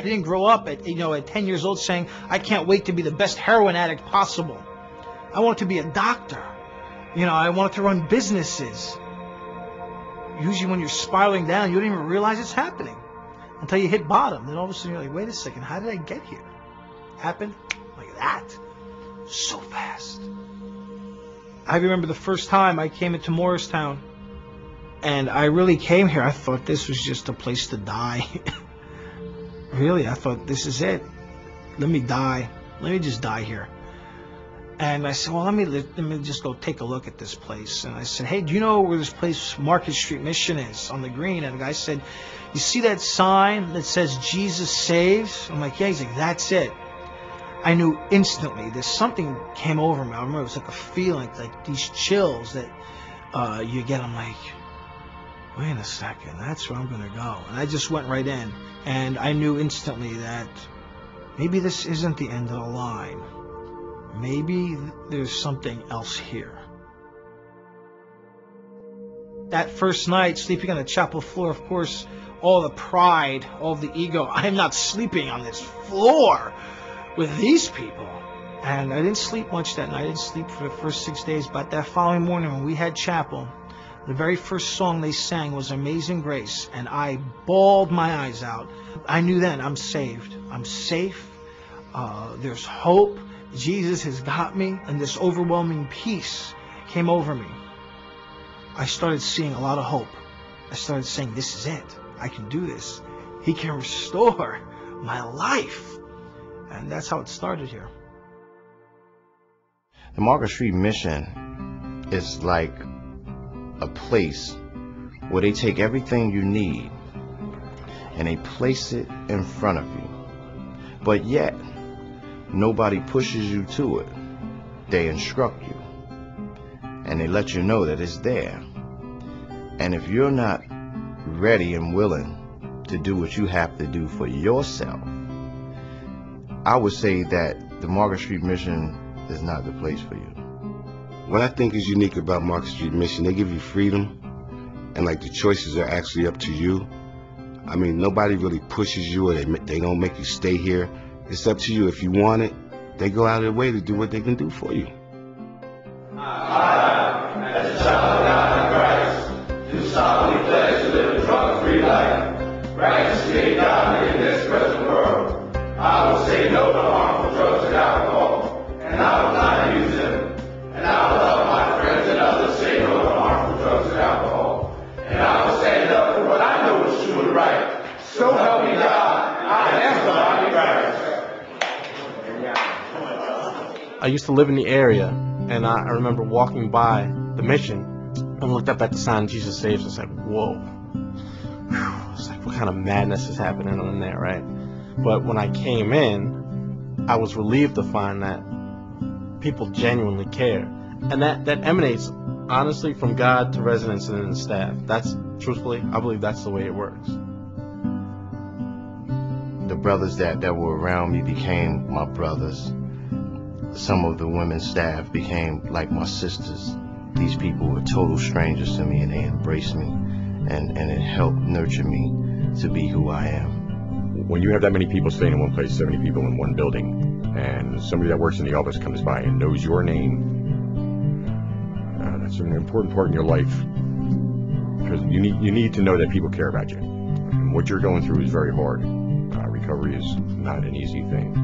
I didn't grow up at 10 years old saying, I can't wait to be the best heroin addict possible. I wanted to be a doctor. I wanted to run businesses. Usually when you're spiraling down, you don't even realize it's happening until you hit bottom. Then all of a sudden you're like, wait a second, how did I get here? Happened like that. So fast. I remember the first time I came into Morristown, and I really came here. I thought this was just a place to die. Really, I thought this is it. Let me die. Let me just die here. And I said, well, let me just go take a look at this place. And I said, hey, do you know where this place, Market Street Mission, is on the green? And the guy said, you see that sign that says Jesus saves? I'm like, yeah. He's like, that's it. I knew instantly. There's something came over me. I remember it was like a feeling, like these chills that you get. I'm like, wait a second, that's where I'm going to go. And I just went right in. And I knew instantly that maybe this isn't the end of the line. Maybe there's something else here. That first night, sleeping on the chapel floor, of course, all the pride, all the ego. I am not sleeping on this floor with these people. And I didn't sleep much that night. I didn't sleep for the first 6 days. But that following morning when we had chapel, the very first song they sang was Amazing Grace. And I bawled my eyes out. I knew then I'm saved. I'm safe. There's hope. Jesus has got me. And this overwhelming peace came over me. I started seeing a lot of hope. I started saying, this is it. I can do this. He can restore my life. And that's how it started here. The Market Street Mission is like a place where they take everything you need and they place it in front of you. But yet, nobody pushes you to it. They instruct you. And they let you know that it's there. And if you're not ready and willing to do what you have to do for yourself, I would say that the Market Street Mission is not the place for you. What I think is unique about Market Street Mission, they give you freedom, and like the choices are actually up to you. I mean, nobody really pushes you, or they don't make you stay here. It's up to you. If you want it, they go out of their way to do what they can do for you. I, as a child of God in Christ, do solemnly pledge to live a drug-free life, righteously and godly in this present world. I will say no to harmful drugs and alcohol, and I will not use them. And I will help my friends and others say no to harmful drugs and alcohol. And I will stand up for what I know is true and right. So help me God, I am the body of Christ. I used to live in the area, and I remember walking by the mission and looked up at the sign, Jesus Saves. I was like, whoa. Whew. It's like, what kind of madness is happening in there, right? But when I came in, I was relieved to find that people genuinely care. And that emanates, honestly, from God to residents and the staff. That's, truthfully, I believe that's the way it works. The brothers that were around me became my brothers. Some of the women's staff became like my sisters. These people were total strangers to me, and they embraced me, and it helped nurture me to be who I am. When you have that many people staying in one place, 70 people in one building, and somebody that works in the office comes by and knows your name, that's an important part in your life, because you need to know that people care about you. And what you're going through is very hard. Recovery is not an easy thing.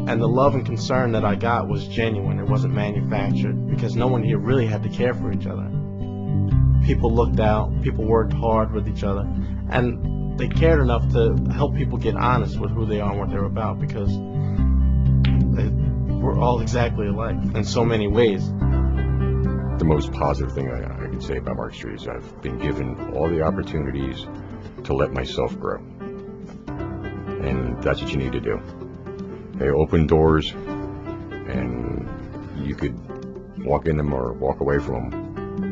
And the love and concern that I got was genuine. It wasn't manufactured, because no one here really had to care for each other. People looked out, people worked hard with each other, and they cared enough to help people get honest with who they are and what they're about, because we're all exactly alike in so many ways. The most positive thing I can say about Market Street is I've been given all the opportunities to let myself grow. And that's what you need to do. They open doors, and you could walk in them or walk away from them.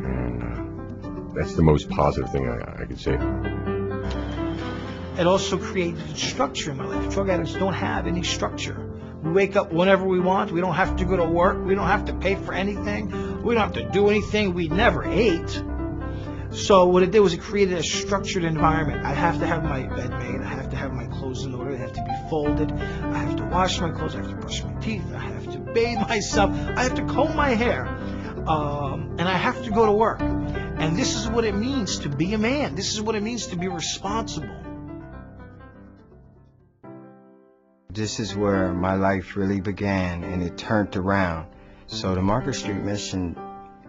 And that's the most positive thing I could say. It also created structure in my life. Drug addicts don't have any structure. We wake up whenever we want. We don't have to go to work. We don't have to pay for anything. We don't have to do anything. We never ate. So what it did was it created a structured environment. I have to have my bed made. I have to have my clothes in order. They have to be folded. I have to wash my clothes. I have to brush my teeth. I have to bathe myself. I have to comb my hair. And I have to go to work. And this is what it means to be a man. This is what it means to be responsible. This is where my life really began, and it turned around. So the Market Street Mission,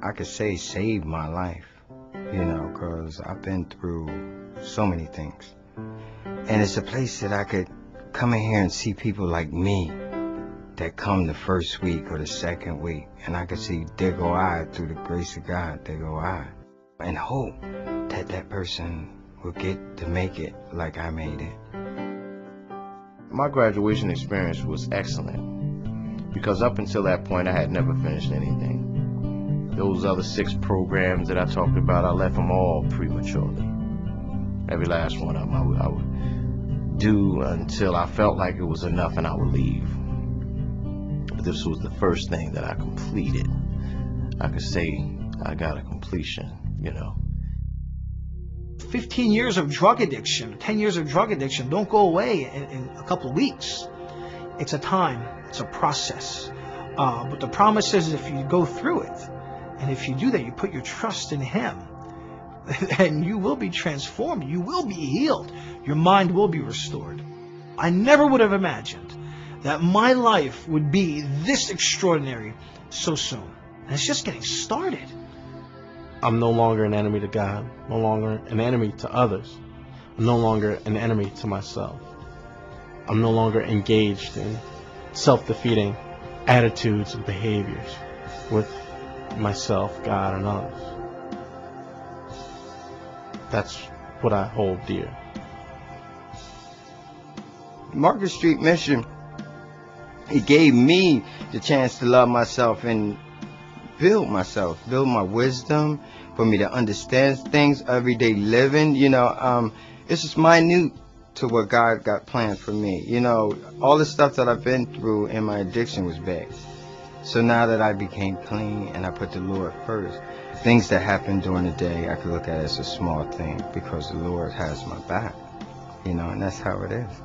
I could say, saved my life, you know, because I've been through so many things. And it's a place that I could come in here and see people like me that come the first week or the second week, and I could see, there go I, through the grace of God, there go I, and hope that that person will get to make it like I made it. My graduation experience was excellent because up until that point I had never finished anything. Those other 6 programs that I talked about, I left them all prematurely. Every last one of them I would do until I felt like it was enough and I would leave. But this was the first thing that I completed. I could say I got a completion, you know. 15 years of drug addiction, 10 years of drug addiction don't go away in a couple of weeks. It's a time, it's a process. But the promise is if you go through it, and if you do that, you put your trust in Him, and you will be transformed, you will be healed, your mind will be restored. I never would have imagined that my life would be this extraordinary so soon. And it's just getting started. I'm no longer an enemy to God, no longer an enemy to others. I'm no longer an enemy to myself. I'm no longer engaged in self-defeating attitudes and behaviors with myself, God, and others. That's what I hold dear. Market Street Mission, it gave me the chance to love myself and build my wisdom, for me to understand things, everyday living. You know, it's just minute to what God got planned for me. You know, all the stuff that I've been through in my addiction was bad. So now that I became clean and I put the Lord first, things that happen during the day I could look at as a small thing because the Lord has my back. You know, and that's how it is.